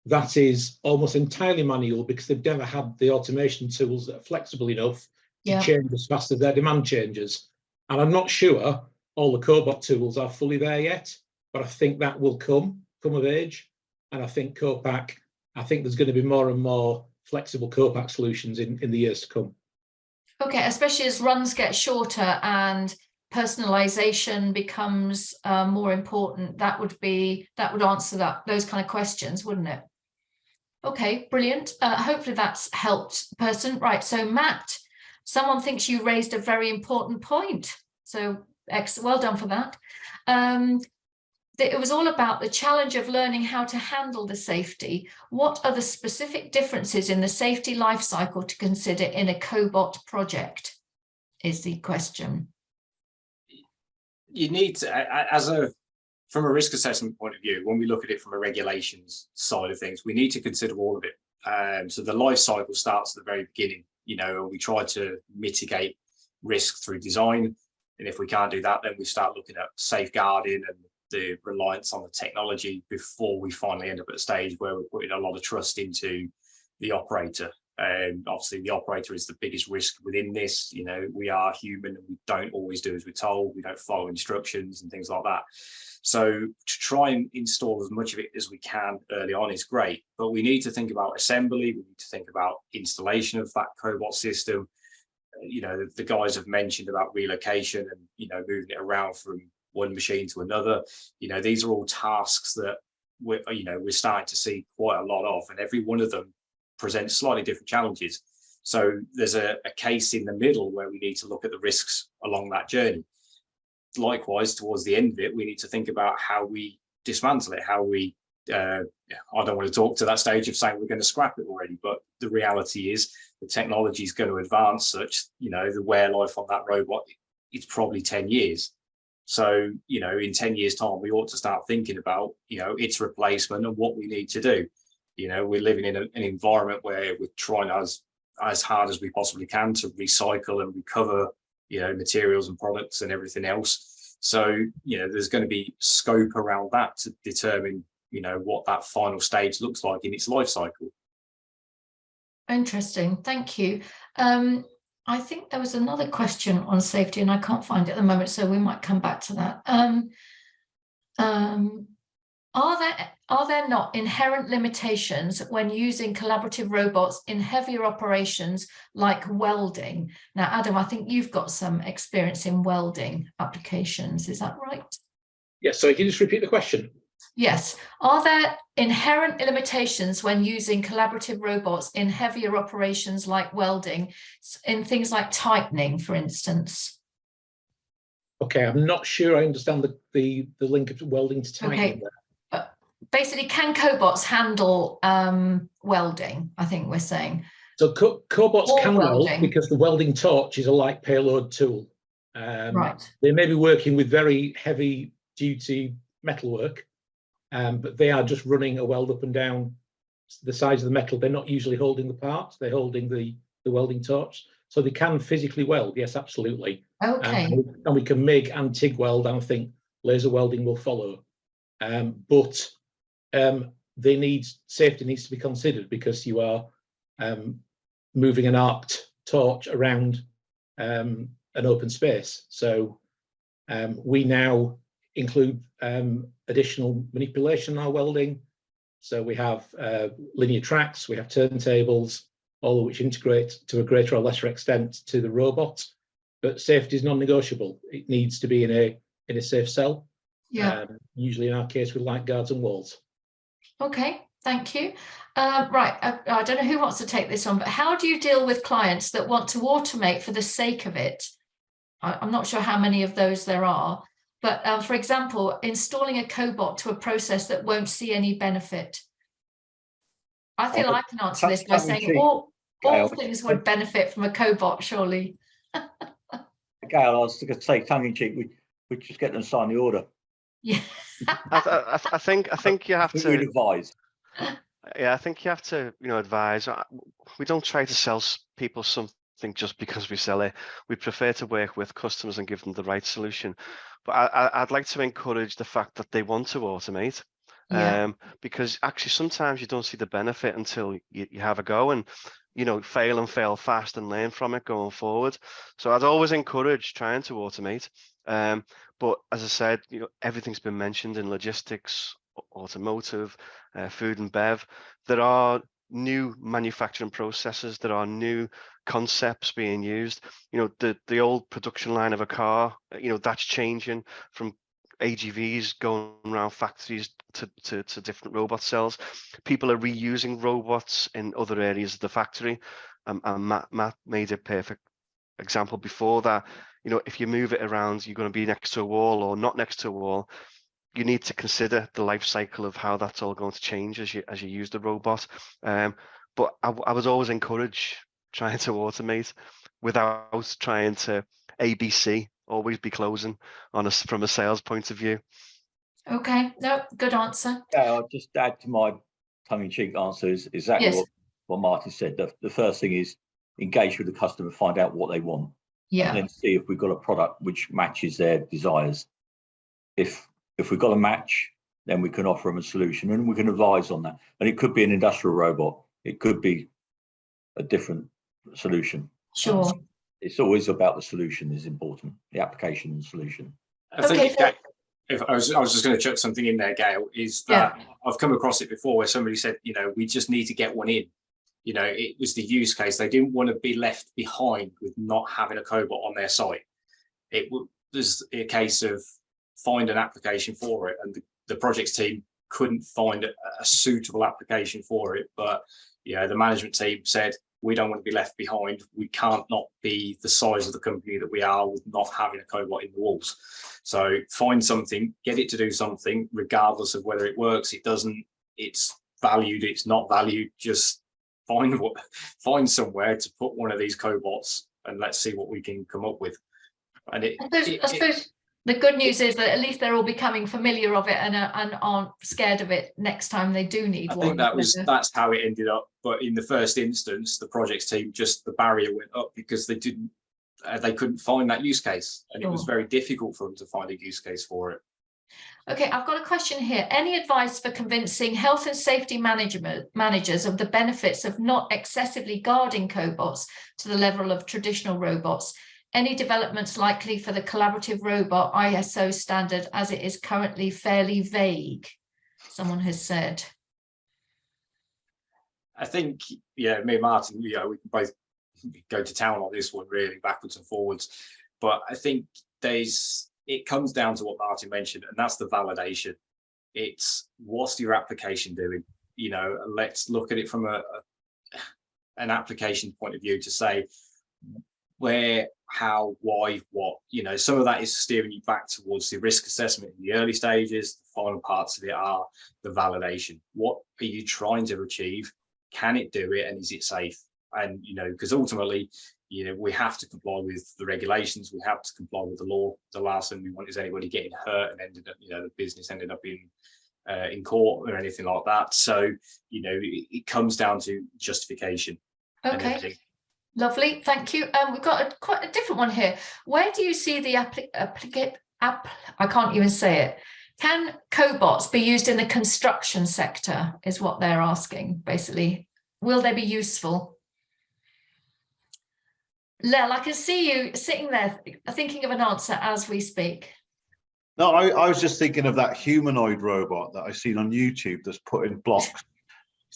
Speaker 2: That is almost entirely manual because they've never had the automation tools that are flexible enough to change as fast as their demand changes. And I'm not sure all the Cobot tools are fully there yet, but I think that will come of age. And I think co-pack, there's going to be more and more flexible co-pack solutions in the years to come.
Speaker 1: Okay, especially as runs get shorter and personalization becomes more important. That would answer those kind of questions, wouldn't it? Okay, brilliant. Hopefully that's helped the person. Right, so Matt, someone thinks you raised a very important point. So well done for that. It was all about the challenge of learning how to handle the safety. What are the specific differences in the safety life cycle to consider in a Cobot project, is the question.
Speaker 3: You need to, from a risk assessment point of view, when we look at it from a regulations side of things, we need to consider all of it. So the life cycle starts at the very beginning, you know, and we try to mitigate risk through design. And if we can't do that, then we start looking at safeguarding and the reliance on the technology before we finally end up at a stage where we're putting a lot of trust into the operator. Obviously, the operator is the biggest risk within this. You know, we are human and we don't always do as we're told. We don't follow instructions and things like that. So to try and install as much of it as we can early on is great, but we need to think about assembly. We need to think about installation of that Cobot system. You know, the guys have mentioned about relocation and, you know, moving it around from one machine to another. You know, these are all tasks that we're starting to see quite a lot of, and every one of them presents slightly different challenges. So there's a case in the middle where we need to look at the risks along that journey. Likewise, towards the end of it, we need to think about how we dismantle it, how we I don't want to talk to that stage of saying we're going to scrap it already, but the reality is the technology is going to advance such, you know, the wear life on that robot, it's probably 10 years. So, you know, in 10 years time, we ought to start thinking about, you know, its replacement and what we need to do. You know, we're living in an environment where we're trying as hard as we possibly can to recycle and recover, you know, materials and products and everything else. So, you know, there's going to be scope around that to determine, you know, what that final stage looks like in its life cycle.
Speaker 1: Interesting, thank you. I think there was another question on safety and I can't find it at the moment, so we might come back to that. Are there not inherent limitations when using collaborative robots in heavier operations like welding? Now, Adam, I think you've got some experience in welding applications, is that right?
Speaker 2: Yes, so can you just repeat the question?
Speaker 1: Yes. Are there inherent limitations when using collaborative robots in heavier operations like welding, in things like tightening, for instance?
Speaker 2: Okay, I'm not sure I understand the link of welding to tightening.
Speaker 1: Okay. Basically, can Cobots handle welding, I think we're saying? So
Speaker 2: Cobots can weld because the welding torch is a light payload tool.
Speaker 1: Right.
Speaker 2: They may be working with very heavy duty metalwork, but they are just running a weld up and down the sides of the metal. They're not usually holding the parts, they're holding the welding torch. So they can physically weld, yes, absolutely.
Speaker 1: Okay.
Speaker 2: And we can MIG and TIG weld, and I think laser welding will follow. But safety needs to be considered because you are moving an arced torch around an open space. So we now include additional manipulation in our welding. So we have linear tracks, we have turntables, all of which integrate to a greater or lesser extent to the robot. But safety is non-negotiable. It needs to be in a safe cell.
Speaker 1: Yeah.
Speaker 2: Usually in our case with light guards and walls.
Speaker 1: Okay, thank you. Right, I don't know who wants to take this on, but how do you deal with clients that want to automate for the sake of it? I'm not sure how many of those there are, but for example, installing a Cobot to a process that won't see any benefit. I feel I can answer this by saying all things would benefit from a Cobot, surely.
Speaker 4: Gail, I was going to say tongue in cheek, we just get them to sign the order.
Speaker 1: Yeah.
Speaker 6: I think you have to
Speaker 4: advise.
Speaker 6: Yeah, I think you have to, you know, advise. We don't try to sell people something just because we sell it. We prefer to work with customers and give them the right solution. But I'd like to encourage the fact that they want to automate.
Speaker 1: Yeah.
Speaker 6: Because actually sometimes you don't see the benefit until you have a go and, you know, fail and fail fast and learn from it going forward. So I'd always encourage trying to automate. But as I said, you know, everything's been mentioned in logistics, automotive, food and bev. There are new manufacturing processes, there are new concepts being used. You know, the old production line of a car, you know, that's changing from AGVs going around factories to different robot cells. People are reusing robots in other areas of the factory. And Matt made a perfect example before that. You know, if you move it around, you're going to be next to a wall or not next to a wall. You need to consider the life cycle of how that's all going to change as you use the robot. But I was always encouraged trying to automate without trying to ABC, always be closing on us from a sales point of view.
Speaker 1: Okay, no, good answer.
Speaker 4: Yeah, I'll just add to my tongue-in-cheek answer is exactly
Speaker 1: Yes.
Speaker 4: what Martin said. The first thing is engage with the customer, find out what they want,
Speaker 1: Yeah,
Speaker 4: and then see if we've got a product which matches their desires. If we've got a match, then we can offer them a solution and we can advise on that. And it could be an industrial robot. It could be a different solution.
Speaker 1: sure.
Speaker 4: It's always about the solution is important, the application and solution.
Speaker 3: I think
Speaker 1: Okay, so-
Speaker 3: if I was just going to chuck something in there, Gail, is that I've come across it before where somebody said, you know, we just need to get one in. You know, it was the use case. They didn't want to be left behind with not having a Cobot on their site. It was a case of find an application for it, and the projects team couldn't find a suitable application for it. But yeah, the management team said, we don't want to be left behind. We can't not be the size of the company that we are with not having a Cobot in the walls. So find something, get it to do something, regardless of whether it works, it doesn't, it's valued, it's not valued. Just find somewhere to put one of these Cobots and let's see what we can come up with. And
Speaker 1: I suppose the good news is that at least they're all becoming familiar of it and aren't scared of it next time they do need one.
Speaker 3: I think that's how it ended up. But in the first instance, the projects team, just the barrier went up because they couldn't find that use case, and it was very difficult for them to find a use case for it.
Speaker 1: Okay, I've got a question here. Any advice for convincing health and safety managers of the benefits of not excessively guarding Cobots to the level of traditional robots? Any developments likely for the collaborative robot ISO standard as it is currently fairly vague? Someone has said.
Speaker 3: I think, yeah, me and Martin, you know, we can both go to town on this one, really, backwards and forwards. But I think it comes down to what Martin mentioned, and that's the validation. It's what's your application doing? You know, let's look at it from an application point of view to say where, how, why, what. You know, some of that is steering you back towards the risk assessment in the early stages. The final parts of it are the validation. What are you trying to achieve? Can it do it, and is it safe? And, you know, because ultimately, you know, we have to comply with the regulations, we have to comply with the law. The last thing we want is anybody getting hurt and ended up, you know, the business ended up in court or anything like that. So, you know, it comes down to justification.
Speaker 1: Okay, lovely, thank you. We've got quite a different one here. Where do you see the I can't even say it. Can Cobots be used in the construction sector is what they're asking, basically. Will they be useful? Lel, I can see you sitting there thinking of an answer as we speak.
Speaker 5: No, I was just thinking of that humanoid robot that I've seen on YouTube that's putting blocks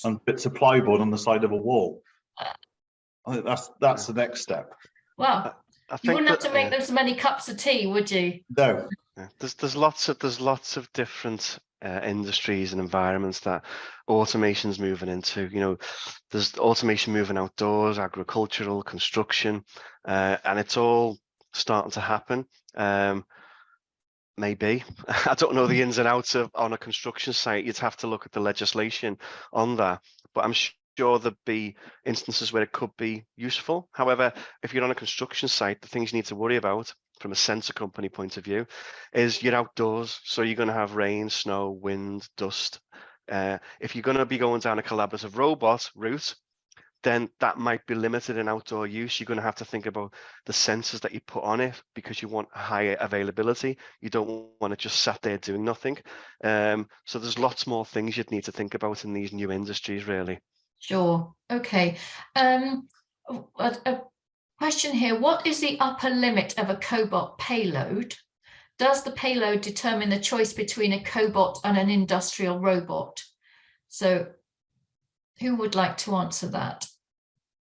Speaker 5: and bits of plywood on the side of a wall. I think that's the next step.
Speaker 1: Well, you wouldn't have to make them so many cups of tea, would you?
Speaker 5: No.
Speaker 6: There's lots of different industries and environments that automation's moving into. You know, there's automation moving outdoors, agricultural, construction, and it's all starting to happen. Maybe I don't know the ins and outs of on a construction site. You'd have to look at the legislation on that, but I'm sure there'd be instances where it could be useful. However, if you're on a construction site, the things you need to worry about from a sensor company point of view is you're outdoors, so you're going to have rain, snow, wind, dust. If you're going to be going down a collaborative robot route, then that might be limited in outdoor use. You're going to have to think about the sensors that you put on it because you want higher availability. You don't want it just sat there doing nothing. So there's lots more things you'd need to think about in these new industries, really.
Speaker 1: Sure. Okay. A question here. What is the upper limit of a Cobot payload? Does the payload determine the choice between a Cobot and an industrial robot? So who would like to answer that?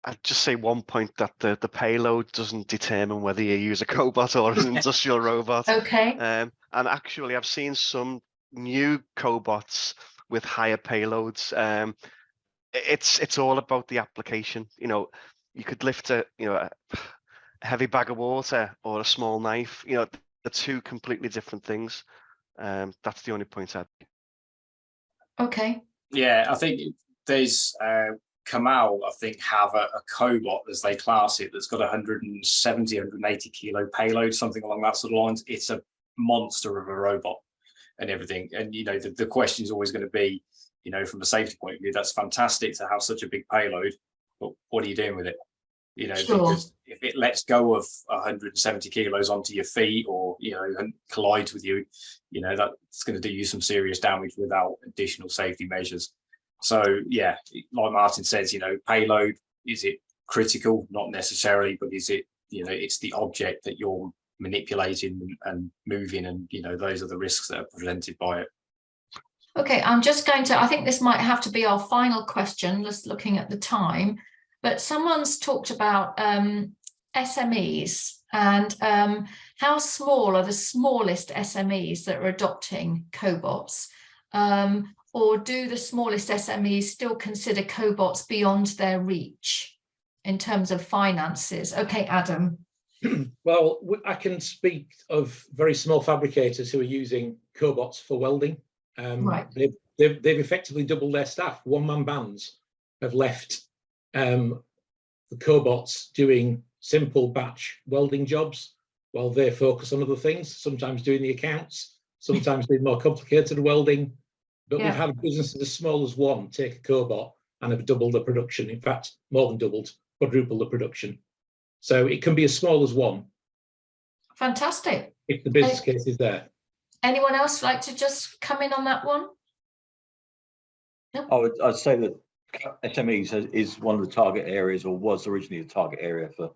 Speaker 6: I'd just say one point that the payload doesn't determine whether you use a cobot or an industrial robot.
Speaker 1: Okay.
Speaker 6: And actually, I've seen some new cobots with higher payloads. It's all about the application. You know, you could lift a heavy bag of water or a small knife. You know, the two completely different things. That's the only point I'd.
Speaker 1: Okay.
Speaker 3: Yeah, I think there's Kamal, I think, have a Cobot, as they class it, that's got 170, 180 kilo payload, something along that sort of lines. It's a monster of a robot and everything. And, you know, the question is always going to be, you know, from a safety point of view, that's fantastic to have such a big payload, but what are you doing with it? You know,
Speaker 1: Sure.
Speaker 3: because if it lets go of 170 kilos onto your feet, or, you know, and collides with you, you know, that's going to do you some serious damage without additional safety measures. So, yeah, like Martin says, you know, payload, is it critical? Not necessarily, but is it, you know, it's the object that you're manipulating and moving, and, you know, those are the risks that are presented by it.
Speaker 1: Okay, I'm just going to, I think this might have to be our final question, just looking at the time, but someone's talked about SMEs and how small are the smallest SMEs that are adopting cobots? Or do the smallest SMEs still consider cobots beyond their reach in terms of finances? Okay, Adam.
Speaker 2: Well, I can speak of very small fabricators who are using cobots for welding.
Speaker 1: Right.
Speaker 2: They've effectively doubled their staff. One-man bands have left the cobots doing simple batch welding jobs while they focus on other things, sometimes doing the accounts, sometimes doing more complicated welding. But we've had businesses as small as one take a cobot and have doubled the production. In fact, more than doubled, quadrupled the production. So it can be as small as one.
Speaker 1: Fantastic.
Speaker 2: If the business case is there.
Speaker 1: Anyone else like to just come in on that one? No?
Speaker 4: I'd say that SMEs is one of the target areas, or was originally a target area for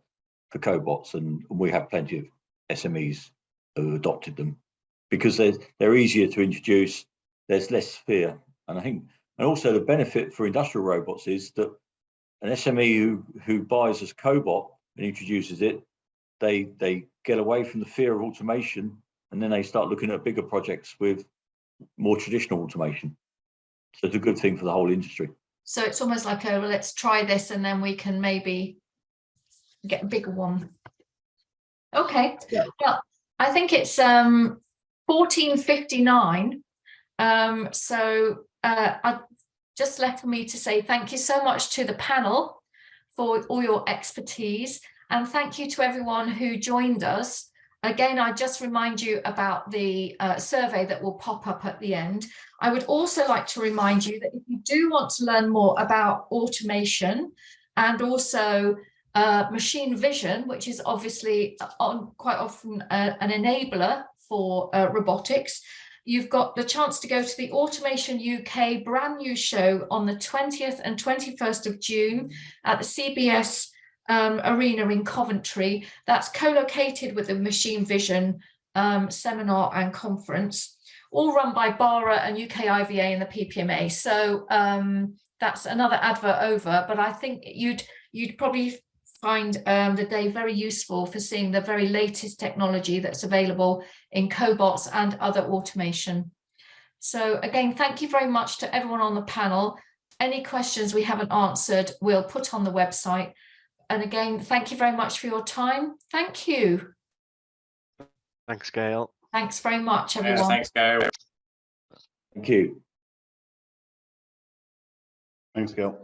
Speaker 4: cobots, and we have plenty of SMEs who adopted them because they're easier to introduce. There's less fear, and I think, and also the benefit for industrial robots is that an SME who buys a cobot and introduces it, they get away from the fear of automation, and then they start looking at bigger projects with more traditional automation. So it's a good thing for the whole industry.
Speaker 1: So it's almost like a, let's try this and then we can maybe get a bigger one. Okay.
Speaker 4: Yeah.
Speaker 1: Well, I think it's 14:59. I just left for me to say thank you so much to the panel for all your expertise, and thank you to everyone who joined us. Again, I just remind you about the survey that will pop up at the end. I would also like to remind you that if you do want to learn more about automation and also machine vision, which is obviously quite often an enabler for robotics, you've got the chance to go to the Automation UK brand new show on the 20th and 21st of June at the CBS Arena in Coventry. That's co-located with the Machine Vision seminar and conference, all run by BARA and UK IVA and the PPMA. So that's another advert over, but I think you'd probably find the day very useful for seeing the very latest technology that's available in cobots and other automation. So again, thank you very much to everyone on the panel. Any questions we haven't answered, we'll put on the website. And again, thank you very much for your time. Thank you.
Speaker 6: Thanks, Gail.
Speaker 1: Thanks very much, everyone.
Speaker 3: Yeah, thanks, Gail.
Speaker 4: Thank you.
Speaker 5: Thanks, Gail.